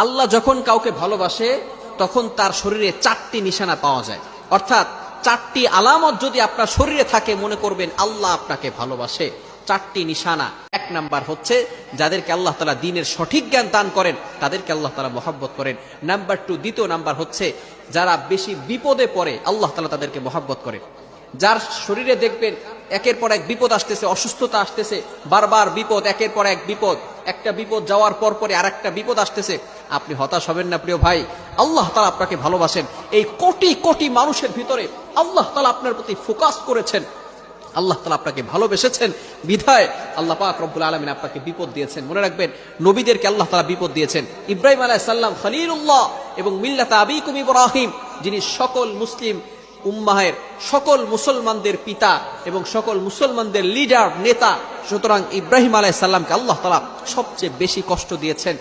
আল্লাহ যখন কাউকে ভালোবাসে তখন তার শরীরে 4টি নিশানা পাওয়া যায়, অর্থাৎ 4টি আলামত যদি আপনার শরীরে থাকে মনে করবেন আল্লাহ আপনাকে ভালোবাসে। 4টি নিশানা। 1 নাম্বার হচ্ছে যাদেরকে আল্লাহ তাআলা দ্বীনের সঠিক জ্ঞান দান করেন তাদেরকে আল্লাহ তাআলা মহব্বত করেন। নাম্বার 2, দ্বিতীয় নাম্বার হচ্ছে যারা বেশি বিপদে পড়ে আল্লাহ তাআলা তাদেরকে মহব্বত করেন। যার শরীরে দেখবেন একের পর এক বিপদ আসতেছে, অসুস্থতা আসতেছে, বারবার বিপদ, একের পর এক বিপদ, একটা বিপদ যাওয়ার পর পরে আরেকটা বিপদ আসতেছে, আপনি হতাশ হবেন না প্রিয় ভাই। আল্লাহ তাআলা আপনাকে ভালোবাসেন। এই কোটি কোটি মানুষের ভিতরে আল্লাহ তাআলা আপনার প্রতি ফোকাস করেছেন, আল্লাহ তাআলা আপনাকে ভালোবেসেছেন বিধায় আল্লাহ পাক রব্বুল আলামিন আপনাকে বিপদ দিয়েছেন। মনে রাখবেন নবীদেরকে আল্লাহ তাআলা বিপদ দিয়েছেন। ইব্রাহিম আলাইহিস সালাম খলিলুল্লাহ এবং মিল্লাত আবিকুম ইব্রাহিম, যিনি সকল মুসলিম উম্মাহের সকল মুসলমানদের পিতা এবং সকল মুসলমানদের লিডার নেতা, সুতরাং ইব্রাহিম আলাইহিস সালামকে আল্লাহ তাআলা সবচেয়ে বেশি কষ্ট দিয়েছেন।